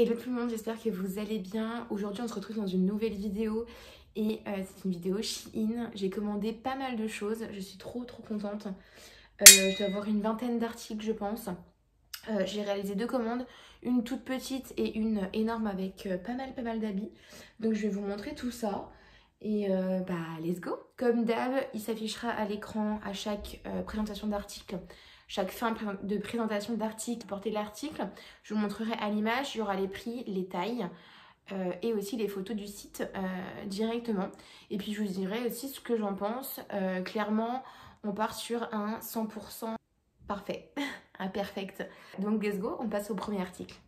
Hello tout le monde, j'espère que vous allez bien. Aujourd'hui on se retrouve dans une nouvelle vidéo et c'est une vidéo Shein. J'ai commandé pas mal de choses, je suis trop contente. Je dois avoir une vingtaine d'articles je pense. J'ai réalisé 2 commandes, une toute petite et une énorme avec pas mal d'habits. Donc je vais vous montrer tout ça et let's go. Comme d'hab, il s'affichera à l'écran à chaque présentation d'article. Chaque fin de présentation d'article, portée de l'article, je vous montrerai à l'image, il y aura les prix, les tailles et aussi les photos du site directement. Et puis je vous dirai aussi ce que j'en pense. Clairement, on part sur un 100% parfait, un perfect. Donc let's go, on passe au premier article.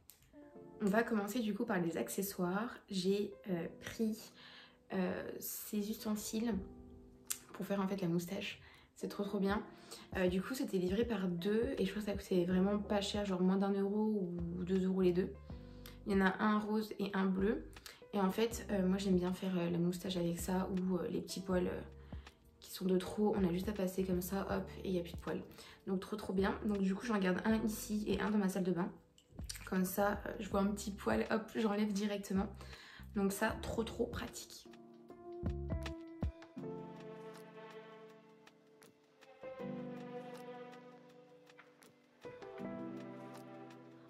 On va commencer du coup par les accessoires. J'ai pris ces ustensiles pour faire en fait la moustache. C'est trop bien. Du coup c'était livré par 2 et je crois que ça coûtait vraiment pas cher, genre moins d'1 euro ou 2 euros les deux. Il y en a un rose et un bleu. Et en fait moi j'aime bien faire la moustache avec ça ou les petits poils qui sont de trop. On a juste à passer comme ça, hop, et il n'y a plus de poils. Donc trop bien. Donc du coup j'en garde un ici et un dans ma salle de bain. Comme ça je vois un petit poil, hop, j'enlève directement. Donc ça trop pratique.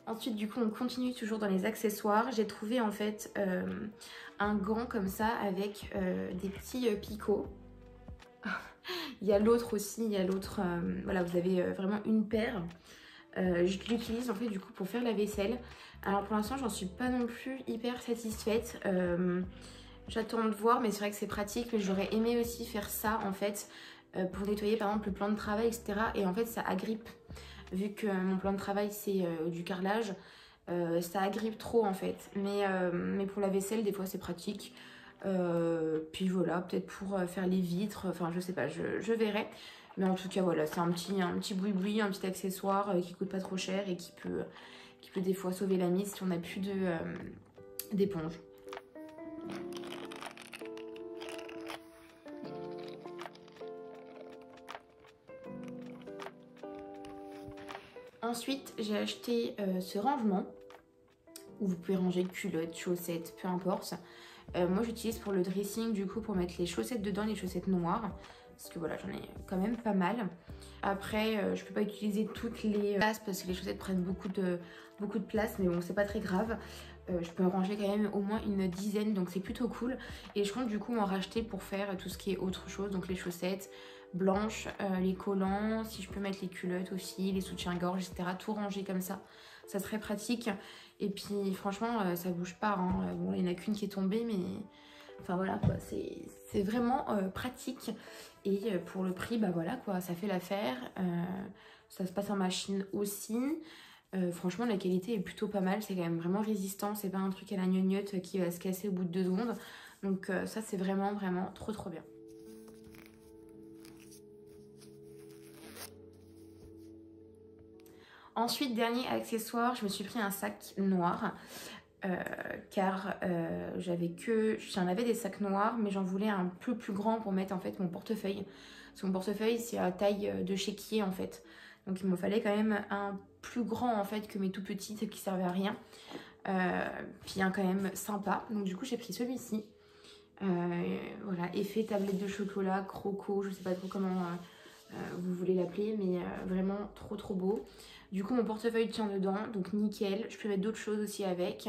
Ensuite, du coup, on continue toujours dans les accessoires. J'ai trouvé en fait un gant comme ça avec des petits picots. Il y a l'autre aussi, il y a l'autre. Voilà, vous avez vraiment une paire. Je l'utilise en fait du coup pour faire la vaisselle. Alors pour l'instant, j'en suis pas non plus hyper satisfaite. J'attends de voir, mais c'est vrai que c'est pratique. Mais j'aurais aimé aussi faire ça en fait pour nettoyer par exemple le plan de travail, etc. Et en fait, ça agrippe. Vu que mon plan de travail c'est du carrelage, ça agrippe trop en fait. Mais pour la vaisselle, des fois c'est pratique. Puis voilà, peut-être pour faire les vitres, enfin je sais pas, je verrai. Mais en tout cas voilà, c'est un petit boui-boui, un petit accessoire qui coûte pas trop cher et qui peut des fois sauver la mise si on n'a plus d'éponge. Ensuite, j'ai acheté ce rangement où vous pouvez ranger culottes, chaussettes, peu importe. Moi, j'utilise pour le dressing, du coup, pour mettre les chaussettes dedans, les chaussettes noires. Parce que voilà, j'en ai quand même pas mal. Après, je peux pas utiliser toutes les places parce que les chaussettes prennent beaucoup de place. Mais bon, c'est pas très grave. Je peux ranger quand même au moins une dizaine, donc c'est plutôt cool. Et je compte du coup m'en racheter pour faire tout ce qui est autre chose. Donc les chaussettes blanches, les collants, si je peux mettre les culottes aussi, les soutiens-gorge, etc. Tout ranger comme ça. Ça serait pratique. Et puis franchement, ça bouge pas. Hein. Bon, il n'y en a qu'une qui est tombée, mais enfin voilà quoi. C'est vraiment pratique. Et pour le prix, bah voilà quoi, ça fait l'affaire. Ça se passe en machine aussi. Franchement, la qualité est plutôt pas mal. C'est quand même vraiment résistant. C'est pas un truc à la gnognotte qui va se casser au bout de 2 secondes. Donc ça, c'est vraiment trop bien. Ensuite, dernier accessoire, je me suis pris un sac noir. Car j'en avais des sacs noirs, mais j'en voulais un peu plus grand pour mettre en fait mon portefeuille. Parce que mon portefeuille, c'est à taille de chéquier en fait. Donc il me fallait quand même un plus grand en fait que mes tout petites qui servaient à rien. Puis un quand même sympa. Donc du coup j'ai pris celui-ci. Voilà, effet tablette de chocolat, croco, je sais pas trop comment vous voulez l'appeler, mais vraiment trop beau. Du coup mon portefeuille tient dedans, donc nickel. Je peux mettre d'autres choses aussi avec.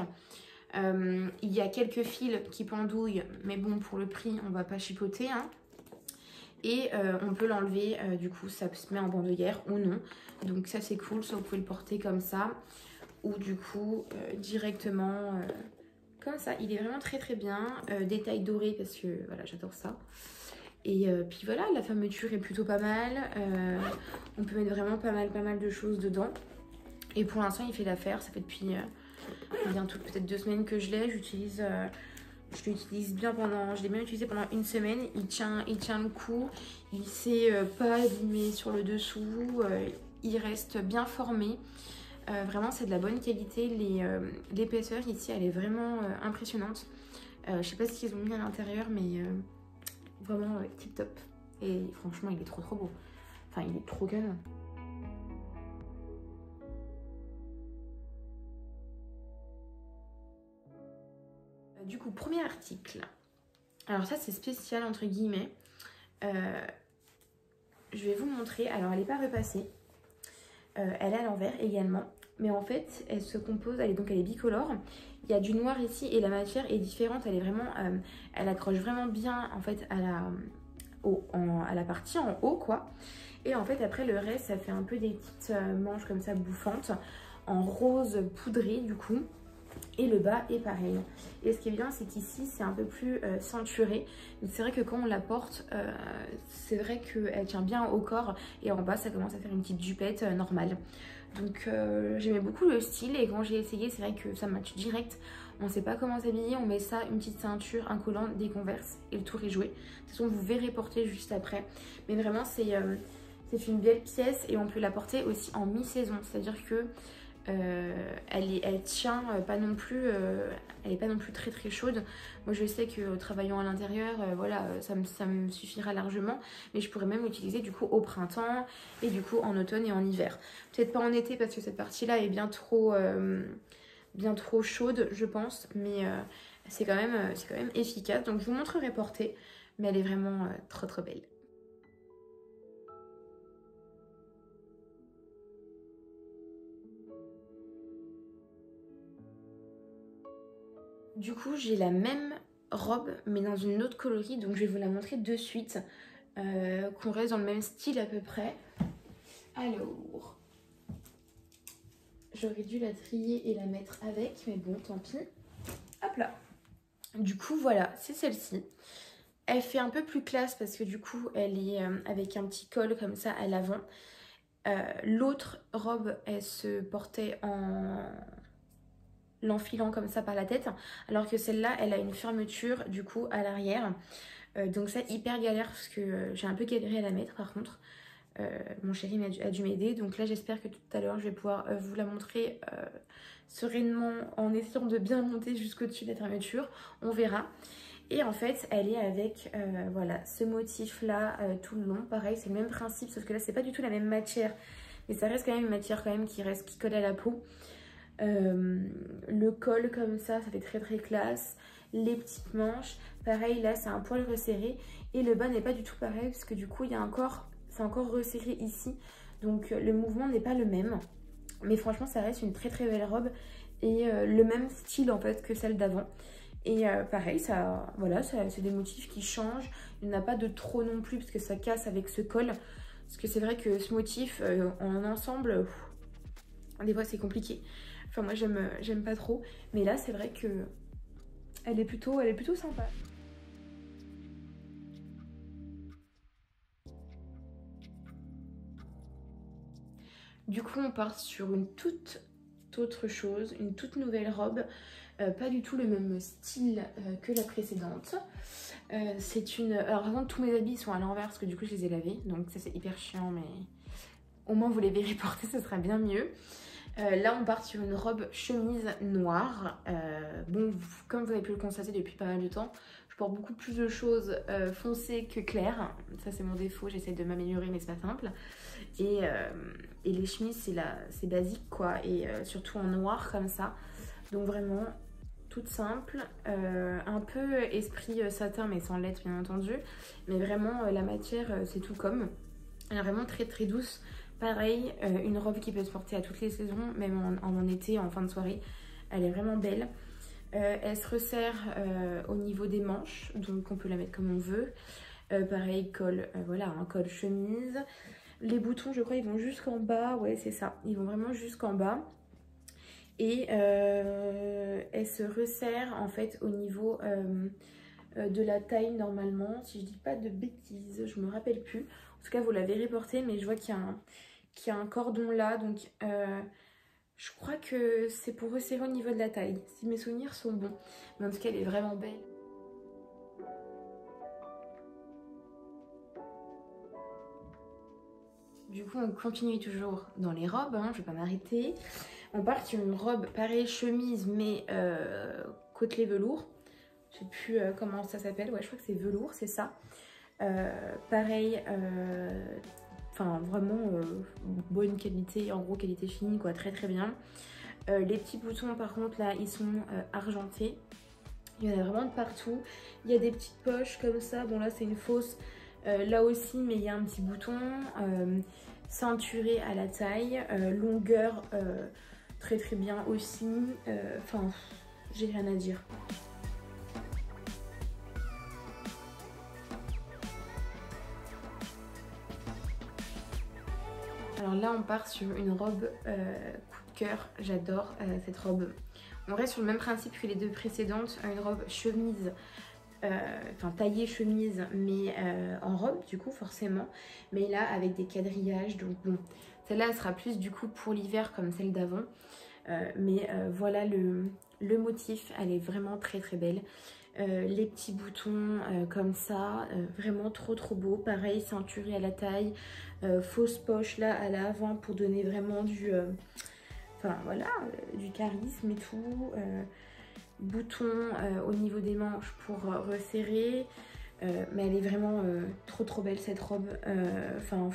Il y a quelques fils qui pendouillent, mais bon pour le prix on va pas chipoter hein. Et on peut l'enlever, du coup ça se met en bandoulière ou non. Donc ça c'est cool, soit vous pouvez le porter comme ça, ou du coup directement comme ça. Il est vraiment très bien, détail doré parce que voilà j'adore ça. Et puis voilà, la fermeture est plutôt pas mal, on peut mettre vraiment pas mal de choses dedans. Et pour l'instant il fait l'affaire, ça fait depuis bientôt peut-être 2 semaines que je l'ai, je l'utilise bien je l'ai bien utilisé pendant 1 semaine, il tient le coup, il s'est pas abîmé sur le dessous, il reste bien formé. Vraiment c'est de la bonne qualité, l'épaisseur ici elle est vraiment impressionnante. Je sais pas ce qu'ils ont mis à l'intérieur mais vraiment tip top. Et franchement il est trop beau, enfin il est trop canon. Du coup, premier article. Alors ça c'est spécial entre guillemets. Je vais vous montrer. Alors elle n'est pas repassée. Elle est à l'envers également. Mais en fait elle se compose, elle est bicolore. Il y a du noir ici et la matière est différente. Elle est vraiment, elle accroche vraiment bien en fait à la partie en haut quoi. Et en fait après le reste ça fait un peu des petites manches comme ça bouffantes en rose poudré du coup. Et le bas est pareil. Et ce qui est bien c'est qu'ici c'est un peu plus ceinturé. Donc c'est vrai que quand on la porte, c'est vrai qu'elle tient bien au corps. Et en bas ça commence à faire une petite jupette normale. Donc j'aimais beaucoup le style. Et quand j'ai essayé c'est vrai que ça match direct. On ne sait pas comment s'habiller. On met ça, une petite ceinture, un collant, des Converse. Et le tour est joué. De toute façon vous verrez porter juste après. Mais vraiment c'est une belle pièce. Et on peut la porter aussi en mi-saison. C'est-à-dire que elle tient pas non plus, elle est pas non plus très très chaude. Moi je sais que travaillant à l'intérieur, voilà, ça me suffira largement, mais je pourrais même l'utiliser du coup au printemps et du coup en automne et en hiver. Peut-être pas en été parce que cette partie là est bien trop chaude je pense, mais c'est quand même efficace. Donc je vous montrerai portée, mais elle est vraiment trop trop belle. Du coup, j'ai la même robe, mais dans une autre coloris, donc je vais vous la montrer de suite, qu'on reste dans le même style à peu près. Alors, j'aurais dû la trier et la mettre avec, mais bon, tant pis. Hop là. Du coup, voilà, c'est celle-ci. Elle fait un peu plus classe parce que du coup, elle est avec un petit col comme ça à l'avant. L'autre robe, elle se portait en l'enfilant comme ça par la tête, alors que celle-là elle a une fermeture du coup à l'arrière, donc ça hyper galère parce que j'ai un peu galéré à la mettre par contre. Mon chéri a dû m'aider, donc là j'espère que tout à l'heure je vais pouvoir vous la montrer sereinement en essayant de bien monter jusqu'au-dessus de la fermeture, on verra. Et en fait elle est avec voilà ce motif là tout le long, pareil c'est le même principe sauf que là c'est pas du tout la même matière, mais ça reste quand même une matière quand même qui colle à la peau. Le col comme ça fait très très classe. Les petites manches, pareil là c'est un poil resserré. Et le bas n'est pas du tout pareil parce que du coup il y a c'est encore resserré ici. Donc le mouvement n'est pas le même. Mais franchement ça reste une très très belle robe. Et le même style en fait que celle d'avant. Et pareil, voilà, c'est des motifs qui changent. Il n'y en a pas de trop non plus parce que ça casse avec ce col. Parce que c'est vrai que ce motif en ensemble, des fois c'est compliqué. Enfin moi j'aime pas trop, mais là c'est vrai que elle est plutôt sympa. Du coup on part sur une toute autre chose, une toute nouvelle robe, pas du tout le même style que la précédente. C'est une... Alors par contre tous mes habits sont à l'envers parce que du coup je les ai lavés, donc ça c'est hyper chiant, mais au moins vous les verrez porter, ça sera bien mieux. Là on part sur une robe chemise noire. Bon, comme vous avez pu le constater depuis pas mal de temps, je porte beaucoup plus de choses foncées que claires. Ça c'est mon défaut, j'essaie de m'améliorer mais c'est pas simple. Et les chemises c'est basique quoi, et surtout en noir comme ça. Donc vraiment toute simple, un peu esprit satin mais sans lettres bien entendu. Mais vraiment la matière c'est tout comme. Elle est vraiment très très douce. Pareil, une robe qui peut se porter à toutes les saisons, même en été, en fin de soirée. Elle est vraiment belle. Elle se resserre au niveau des manches, donc on peut la mettre comme on veut. Pareil, col, voilà, un col chemise. Les boutons, je crois, ils vont jusqu'en bas. Ouais, c'est ça. Ils vont vraiment jusqu'en bas. Et elle se resserre en fait au niveau de la taille normalement. Si je dis pas de bêtises, je me rappelle plus. En tout cas, vous la verrez porter, mais je vois qu'il y a un cordon là, donc je crois que c'est pour resserrer au niveau de la taille, si mes souvenirs sont bons. Mais en tout cas, elle est vraiment belle. Du coup, on continue toujours dans les robes, hein, je vais pas m'arrêter. On part sur une robe, pareil, chemise, mais côtelé velours. Je sais plus comment ça s'appelle, ouais, je crois que c'est velours, c'est ça. Pareil, enfin vraiment bonne qualité, en gros qualité fine quoi, très très bien. Les petits boutons par contre là ils sont argentés, Il y en a vraiment de partout. Il y a des petites poches comme ça. Bon là c'est une fausse. Là aussi, mais il y a un petit bouton. Ceinturé à la taille. Longueur très très bien aussi. Enfin, j'ai rien à dire. Alors là, on part sur une robe coup de cœur. J'adore cette robe. On reste sur le même principe que les deux précédentes. Une robe chemise, enfin taillée chemise, mais en robe du coup forcément. Mais là, avec des quadrillages. Donc bon, celle-là, elle sera plus du coup pour l'hiver comme celle d'avant. Mais voilà le motif. Elle est vraiment très très belle. Les petits boutons comme ça, vraiment trop trop beau. Pareil, ceinturé à la taille, fausse poche là à l'avant pour donner vraiment du, enfin voilà, du charisme et tout. Boutons au niveau des manches pour resserrer. Mais elle est vraiment trop trop belle cette robe. Enfin,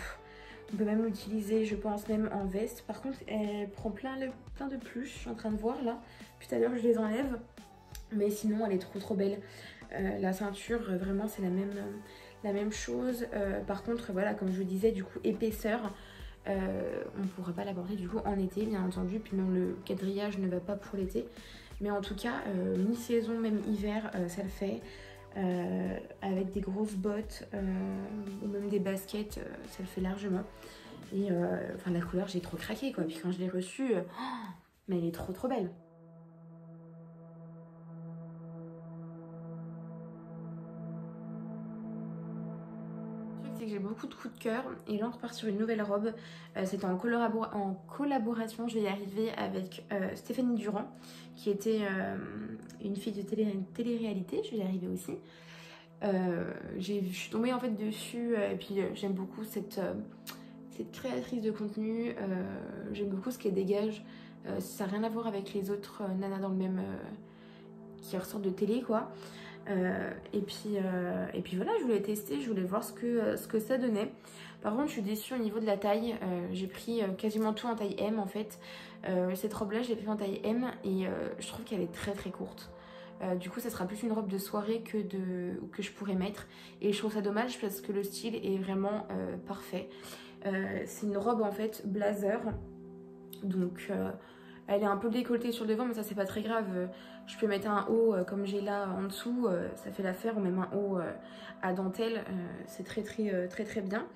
on peut même l'utiliser, je pense, même en veste. Par contre, elle prend plein de pluches. Je suis en train de voir là. Tout à l'heure, je les enlève. Mais sinon, elle est trop trop belle. La ceinture, vraiment, c'est la même chose. Par contre, voilà, comme je vous disais, du coup, épaisseur. On ne pourra pas la porter du coup en été, bien entendu. Puis même le quadrillage ne va pas pour l'été. Mais en tout cas, mi-saison, même hiver, ça le fait. Avec des grosses bottes ou même des baskets, ça le fait largement. Et enfin, la couleur, j'ai trop craqué quoi. Puis quand je l'ai reçue, mais elle est trop trop belle. C'est que j'ai beaucoup de coups de cœur et là on repart sur une nouvelle robe. C'était en collaboration, je vais y arriver, avec Stéphanie Durand, qui était une fille de télé-réalité. Je vais y arriver aussi. Je suis tombée en fait dessus et puis j'aime beaucoup cette créatrice de contenu. J'aime beaucoup ce qu'elle dégage. Ça n'a rien à voir avec les autres nanas dans le même qui ressortent de télé quoi. Et puis voilà, je voulais tester, je voulais voir ce que ça donnait. Par contre, je suis déçue au niveau de la taille. J'ai pris quasiment tout en taille M en fait. Cette robe là, je l'ai pris en taille M et je trouve qu'elle est très très courte. Du coup, ça sera plus une robe de soirée que je pourrais mettre. Et je trouve ça dommage parce que le style est vraiment parfait. C'est une robe en fait blazer. Donc elle est un peu décolletée sur le devant, mais ça c'est pas très grave. Je peux mettre un haut comme j'ai là en dessous, ça fait l'affaire, ou même un haut à dentelle, c'est très bien.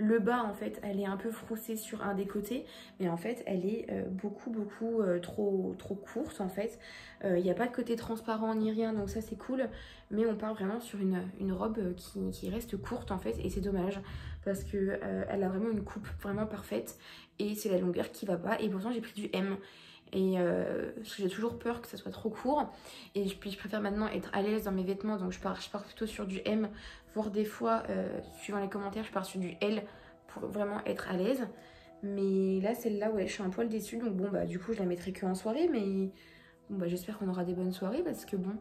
Le bas en fait, elle est un peu froussée sur un des côtés, mais en fait elle est beaucoup trop courte en fait. Il n'y a pas de côté transparent ni rien, donc ça c'est cool, mais on part vraiment sur une robe qui reste courte en fait, et c'est dommage parce que elle a vraiment une coupe vraiment parfaite et c'est la longueur qui va pas, et pourtant j'ai pris du M. Et parce que j'ai toujours peur que ça soit trop court, et puis je préfère maintenant être à l'aise dans mes vêtements, donc je pars plutôt sur du M, voire des fois suivant les commentaires je pars sur du L pour vraiment être à l'aise. Mais là celle-là, ouais, je suis un poil déçue, donc bon bah du coup je la mettrai que en soirée, mais bon bah j'espère qu'on aura des bonnes soirées parce que bon,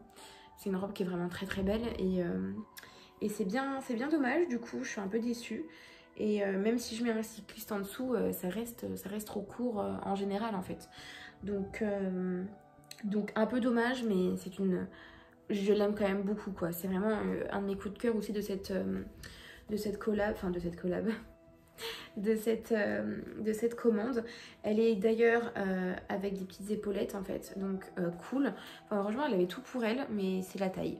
c'est une robe qui est vraiment très belle, et c'est bien dommage. Du coup je suis un peu déçue. Et même si je mets un cycliste en dessous, ça reste trop court en général en fait. Donc un peu dommage, mais je l'aime quand même beaucoup quoi. C'est vraiment un de mes coups de cœur aussi de cette collab, de cette commande. Elle est d'ailleurs avec des petites épaulettes en fait, donc cool. Enfin, franchement elle avait tout pour elle, mais c'est la taille.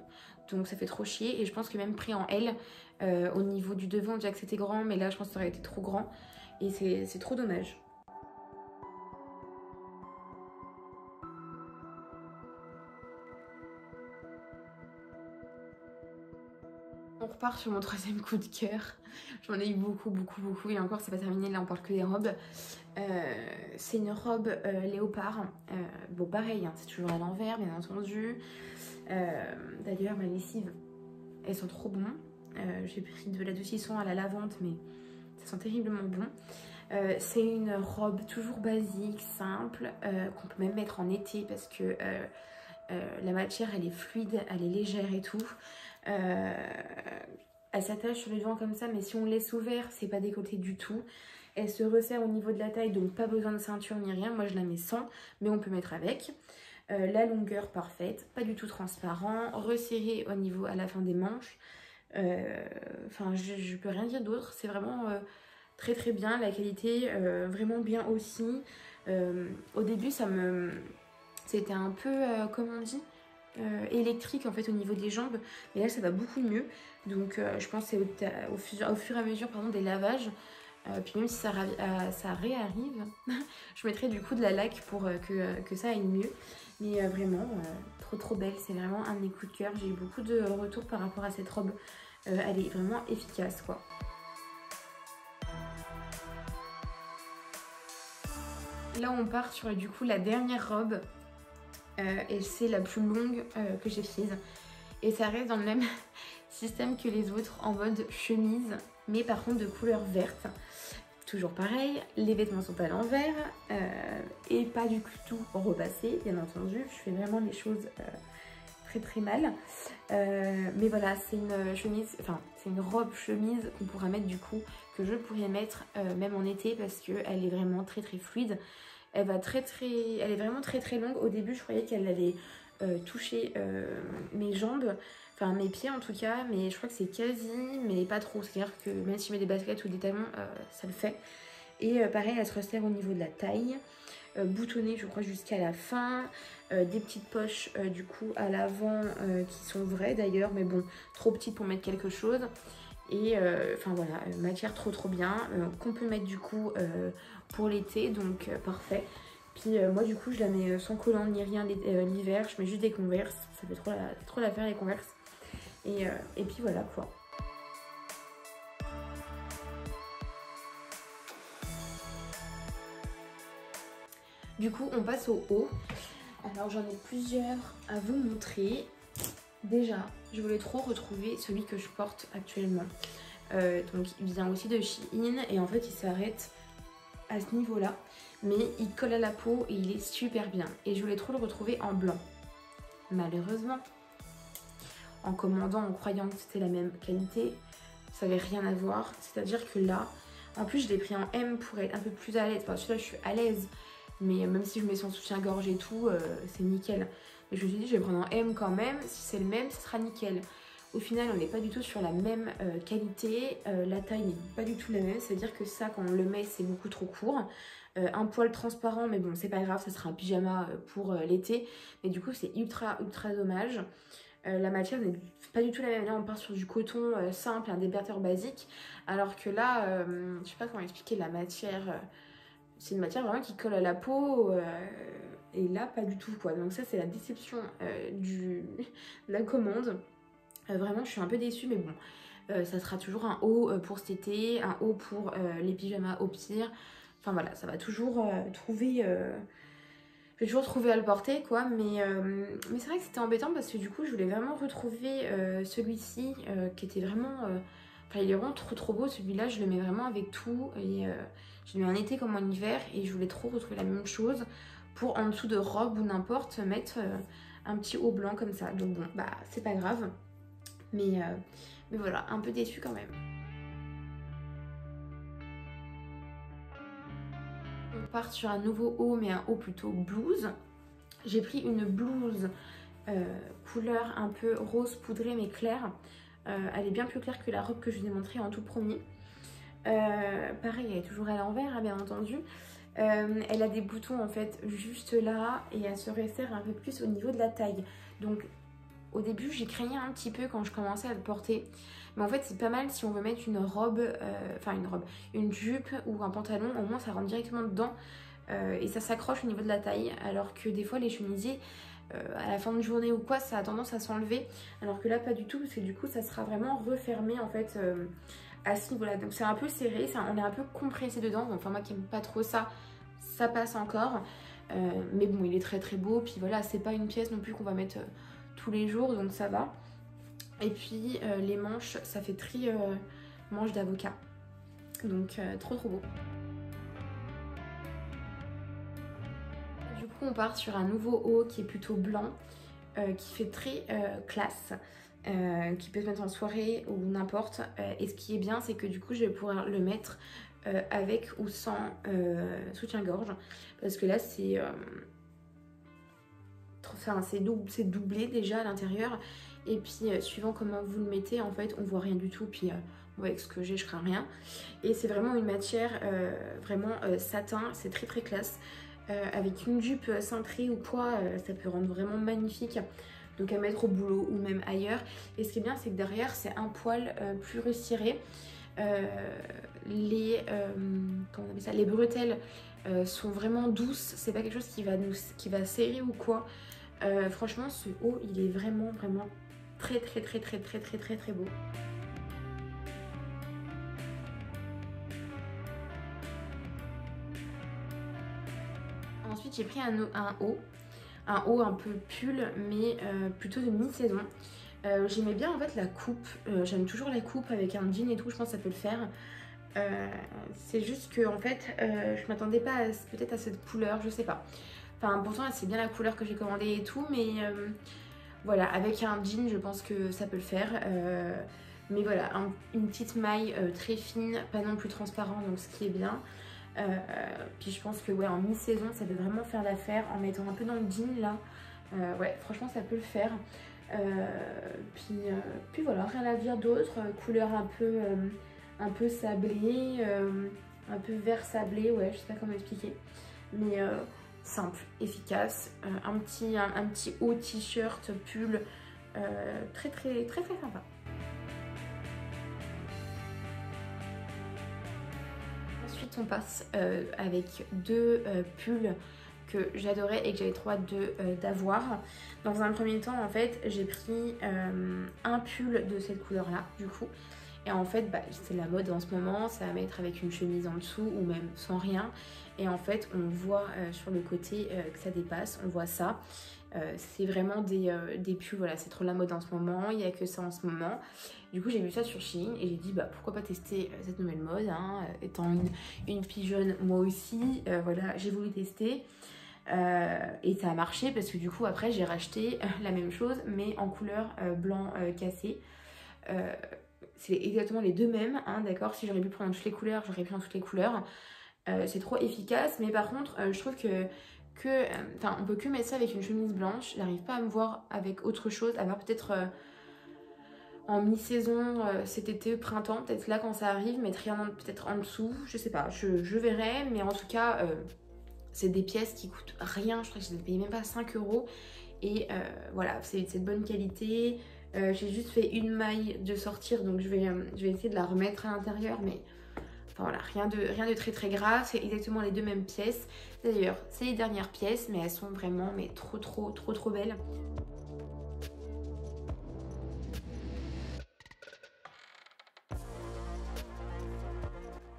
Donc ça fait trop chier, et je pense que même pris en L, au niveau du devant, déjà que c'était grand, mais là je pense que ça aurait été trop grand, et c'est trop dommage. On repart sur mon troisième coup de cœur. J'en ai eu beaucoup, et encore c'est pas terminé, là on parle que des robes. C'est une robe léopard. Bon pareil, hein, c'est toujours à l'envers bien entendu. D'ailleurs ma lessive, elles sont trop bonnes. J'ai pris de l'adoucissant à la lavande, mais ça sent terriblement bon. C'est une robe toujours basique, simple, qu'on peut même mettre en été parce que la matière elle est fluide, elle est légère et tout. Elle s'attache sur le devant comme ça, mais si on laisse ouvert, c'est pas décolleté du tout. Elle se resserre au niveau de la taille, donc pas besoin de ceinture ni rien. Moi je la mets sans, mais on peut mettre avec. La longueur parfaite, pas du tout transparent, resserré au niveau à la fin des manches. Enfin, je peux rien dire d'autre, c'est vraiment très très bien, la qualité vraiment bien aussi. Au début c'était un peu, comment on dit, électrique en fait au niveau des jambes, mais là ça va beaucoup mieux. Donc je pense que c'est au fur et à mesure pardon, des lavages. Puis même si ça réarrive, je mettrai du coup de la laque pour que ça aille mieux. Mais vraiment, trop belle, c'est vraiment un de mes coups de cœur. J'ai eu beaucoup de retours par rapport à cette robe. Elle est vraiment efficace quoi. Là on part sur du coup la dernière robe. Et c'est la plus longue que j'ai prise. Et ça reste dans le même système que les autres, en mode chemise, mais par contre de couleur verte. Toujours pareil, les vêtements sont à l'envers et pas du tout repassés, bien entendu. Je fais vraiment les choses très mal. Mais voilà, c'est une chemise, enfin c'est une robe chemise qu'on pourra mettre du coup, que je pourrais mettre même en été parce qu'elle est vraiment très fluide. Elle est vraiment très longue. Au début, je croyais qu'elle allait toucher mes jambes, enfin mes pieds en tout cas, mais je crois que c'est quasi, mais pas trop. C'est-à-dire que même si je mets des baskets ou des talons, ça le fait. Et pareil, elle se resserre au niveau de la taille, boutonnée, je crois, jusqu'à la fin. Des petites poches du coup à l'avant qui sont vraies d'ailleurs, mais bon, trop petites pour mettre quelque chose. Et enfin voilà, matière trop bien, qu'on peut mettre du coup pour l'été, donc parfait. Puis moi du coup je la mets sans collant ni rien l'hiver, je mets juste des Converse, ça fait trop l'affaire les Converse. Et puis voilà quoi. Du coup on passe au haut. Alors j'en ai plusieurs à vous montrer. Déjà, je voulais trop retrouver celui que je porte actuellement. Donc il vient aussi de Shein et en fait il s'arrête à ce niveau là, mais il colle à la peau et il est super bien. Et je voulais trop le retrouver en blanc. Malheureusement, en commandant, en croyant que c'était la même qualité, ça n'avait rien à voir. C'est-à-dire que là, en plus je l'ai pris en M pour être un peu plus à l'aise. Enfin celui-là je suis à l'aise, mais même si je mets son soutien-gorge et tout, c'est nickel. Mais je me suis dit je vais prendre en M quand même, si c'est le même, ce sera nickel. Au final, on n'est pas du tout sur la même qualité, la taille n'est pas du tout la même, c'est-à-dire que ça, quand on le met, c'est beaucoup trop court. Un poil transparent, mais bon, c'est pas grave, ça sera un pyjama pour l'été. Mais du coup, c'est ultra dommage. La matière n'est pas du tout la même. Là, on part sur du coton simple, un déberteur basique. Alors que là, je sais pas comment expliquer la matière. C'est une matière vraiment qui colle à la peau. Et là, pas du tout, quoi. Donc ça, c'est la déception de la commande. Vraiment, je suis un peu déçue, mais bon, ça sera toujours un haut pour cet été, un haut pour les pyjamas au pire. Enfin voilà, ça va toujours trouver... je vais toujours trouver à le porter, quoi. Mais c'est vrai que c'était embêtant parce que du coup, je voulais vraiment retrouver celui-ci qui était vraiment... Enfin, il est vraiment trop beau, celui-là. Je le mets vraiment avec tout. Et je le mets en été comme en hiver. Et je voulais trop retrouver la même chose pour en dessous de robe ou n'importe mettre un petit haut blanc comme ça. Donc bon, bah c'est pas grave. Mais voilà, un peu déçue quand même. On part sur un nouveau haut, mais un haut plutôt blouse. J'ai pris une blouse couleur un peu rose poudrée mais claire. Elle est bien plus claire que la robe que je vous ai montrée en tout premier. Pareil, elle est toujours à l'envers, hein, bien entendu. Elle a des boutons en fait juste là et elle se resserre un peu plus au niveau de la taille. Donc au début, j'y craignais un petit peu quand je commençais à le porter. Mais en fait, c'est pas mal si on veut mettre une robe, une jupe ou un pantalon. Au moins, ça rentre directement dedans et ça s'accroche au niveau de la taille. Alors que des fois, les chemisiers, à la fin de journée ou quoi, ça a tendance à s'enlever. Alors que là, pas du tout, parce que du coup, ça sera vraiment refermé en fait à ce niveau-là. Donc, c'est un peu serré, on est un peu compressé dedans. Enfin, moi qui aime pas trop ça, ça passe encore. Mais bon, il est très beau. Puis voilà, c'est pas une pièce non plus qu'on va mettre... tous les jours, donc ça va. Et puis les manches, ça fait tri manches d'avocat, donc trop beau. Du coup on part sur un nouveau haut qui est plutôt blanc, qui fait très classe, qui peut se mettre en soirée ou n'importe. Et ce qui est bien, c'est que du coup je vais pouvoir le mettre avec ou sans soutien-gorge, parce que là c'est enfin, c'est doublé déjà à l'intérieur. Et puis suivant comment vous le mettez, en fait, on voit rien du tout. Puis avec ce que j'ai, je crains rien. Et c'est vraiment une matière vraiment satin, c'est très très classe. Avec une jupe cintrée ou quoi, ça peut rendre vraiment magnifique. Donc à mettre au boulot ou même ailleurs. Et ce qui est bien, c'est que derrière, c'est un poil plus resserré. Comment on appelle ça, les bretelles sont vraiment douces. C'est pas quelque chose qui va serrer ou quoi. Franchement, ce haut, il est vraiment très beau. Ensuite, j'ai pris un haut un peu pull, mais plutôt de mi-saison. J'aimais bien en fait la coupe, j'aime toujours la coupe avec un jean et tout, je pense que ça peut le faire. C'est juste que en fait, je m'attendais pas peut-être à cette couleur, je sais pas. Enfin, pourtant, c'est bien la couleur que j'ai commandée et tout, mais voilà, avec un jean, je pense que ça peut le faire. Mais voilà, une petite maille très fine, pas non plus transparent, donc ce qui est bien. Puis je pense que ouais, en mi-saison, ça peut vraiment faire l'affaire en mettant un peu dans le jean là. Ouais, franchement, ça peut le faire. Puis voilà, rien à dire d'autre. Couleur un peu sablé, un peu vert sablé, ouais, je sais pas comment expliquer. Mais simple, efficace. Un petit haut t-shirt, pull, très sympa. Ensuite, on passe avec deux pulls que j'adorais et que j'avais trop hâte d'avoir. Dans un premier temps, en fait, j'ai pris un pull de cette couleur-là, du coup. Et en fait, bah, c'est la mode en ce moment, ça va mettre avec une chemise en dessous ou même sans rien. Et en fait, on voit sur le côté que ça dépasse, on voit ça. C'est vraiment des pulls, voilà, c'est trop la mode en ce moment, il n'y a que ça en ce moment. Du coup, j'ai vu ça sur Shein et j'ai dit, bah pourquoi pas tester cette nouvelle mode, hein, étant une pigeonne moi aussi, voilà, j'ai voulu tester. Et ça a marché parce que du coup après j'ai racheté la même chose mais en couleur blanc cassé. C'est exactement les deux mêmes, hein, d'accord. Si j'aurais pu prendre toutes les couleurs, j'aurais pris en toutes les couleurs. C'est trop efficace, mais par contre je trouve enfin on peut que mettre ça avec une chemise blanche. J'arrive pas à me voir avec autre chose, à part peut-être en mi-saison, cet été, printemps, peut-être là quand ça arrive, mettre rien peut-être en dessous, je sais pas, je verrai, mais en tout cas c'est des pièces qui coûtent rien, je crois que je les ai payées même pas 5 €. Et voilà, c'est de bonne qualité. J'ai juste fait une maille de sortir, donc je vais essayer de la remettre à l'intérieur, mais enfin voilà, rien de très grave. C'est exactement les deux mêmes pièces. D'ailleurs, c'est les dernières pièces, mais elles sont vraiment mais trop belles.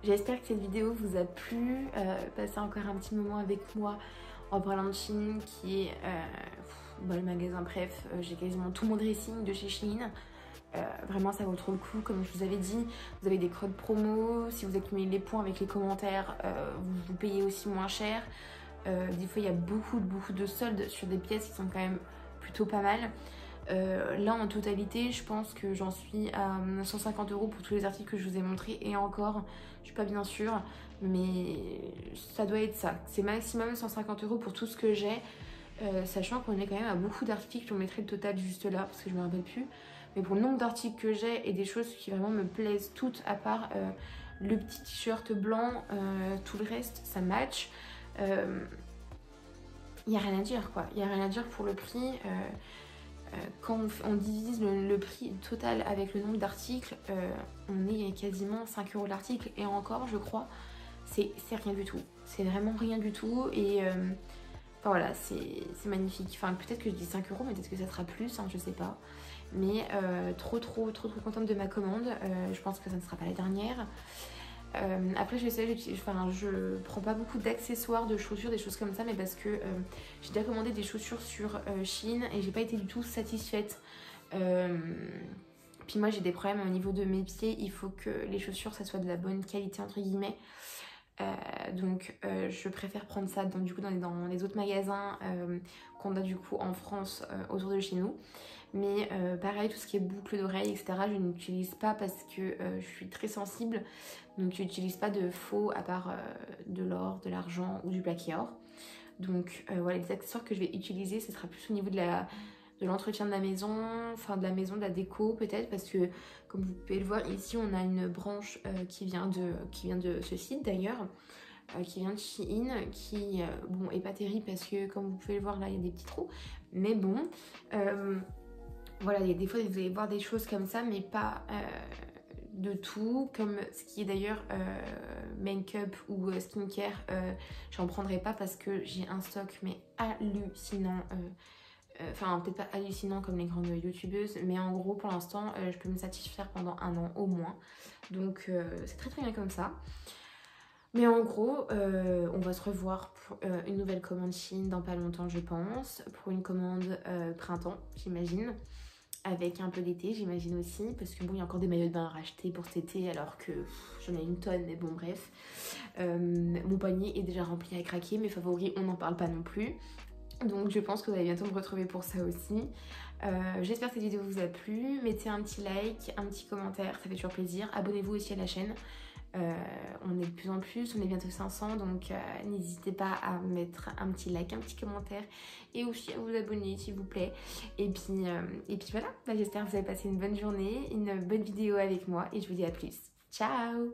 J'espère que cette vidéo vous a plu. Passez encore un petit moment avec moi en parlant de Shein, qui est le magasin. Bref, j'ai quasiment tout mon dressing de chez Shein. Vraiment, ça vaut trop le coup. Comme je vous avais dit, vous avez des codes promo. Si vous accumulez les points avec les commentaires, vous payez aussi moins cher. Des fois, il y a beaucoup de soldes sur des pièces qui sont quand même plutôt pas mal. Là en totalité je pense que j'en suis à 150 € pour tous les articles que je vous ai montrés, et encore je suis pas bien sûre, mais ça doit être ça, c'est maximum 150 € pour tout ce que j'ai, sachant qu'on est quand même à beaucoup d'articles. Je vous mettrai le total juste là parce que je me rappelle plus, mais pour le nombre d'articles que j'ai et des choses qui vraiment me plaisent toutes, à part le petit t-shirt blanc, tout le reste ça match. Il n'y a rien à dire quoi, il n'y a rien à dire pour le prix. Quand on divise le prix total avec le nombre d'articles, on est quasiment 5 € l'article, et encore je crois, c'est rien du tout, c'est vraiment rien du tout. Et enfin voilà, c'est magnifique. Enfin peut-être que je dis 5 €, mais peut-être que ça sera plus, hein, je sais pas. Mais trop contente de ma commande. Je pense que ça ne sera pas la dernière. Après je prends pas beaucoup d'accessoires, de chaussures, des choses comme ça, mais parce que j'ai déjà commandé des chaussures sur Shein et j'ai pas été du tout satisfaite. Puis moi j'ai des problèmes au niveau de mes pieds, il faut que les chaussures ça soit de la bonne qualité entre guillemets. Donc je préfère prendre ça dans les autres magasins qu'on a du coup en France autour de chez nous. Mais pareil, tout ce qui est boucle d'oreilles, etc., je n'utilise pas parce que je suis très sensible. Donc je n'utilise pas de faux à part de l'or, de l'argent ou du plaqué or. Donc voilà, les accessoires que je vais utiliser, ce sera plus au niveau de l'entretien de la maison, enfin de la maison, de la déco peut-être, parce que comme vous pouvez le voir ici, on a une branche qui vient de ce site d'ailleurs, qui vient de Shein, qui bon est pas terrible parce que comme vous pouvez le voir là, il y a des petits trous, mais bon, voilà, des fois vous allez voir des choses comme ça, mais pas de tout, comme ce qui est d'ailleurs make-up ou skincare, j'en prendrai pas parce que j'ai un stock mais hallucinant. Enfin, peut-être pas hallucinant comme les grandes youtubeuses, mais en gros, pour l'instant, je peux me satisfaire pendant 1 an au moins. Donc, c'est très très bien comme ça. Mais en gros, on va se revoir pour une nouvelle commande Chine dans pas longtemps, je pense. Pour une commande printemps, j'imagine. Avec un peu d'été, j'imagine aussi. Parce que bon, il y a encore des maillots de bain à racheter pour cet été, alors que j'en ai une tonne, mais bon, bref. Mon panier est déjà rempli à craquer. Mes favoris, on n'en parle pas non plus. Donc je pense que vous allez bientôt me retrouver pour ça aussi. J'espère que cette vidéo vous a plu. Mettez un petit like, un petit commentaire, ça fait toujours plaisir. Abonnez-vous aussi à la chaîne. On est de plus en plus, on est bientôt 500, donc n'hésitez pas à mettre un petit like, un petit commentaire et aussi à vous abonner s'il vous plaît. Et puis voilà, j'espère que vous avez passé une bonne journée, une bonne vidéo avec moi et je vous dis à plus. Ciao!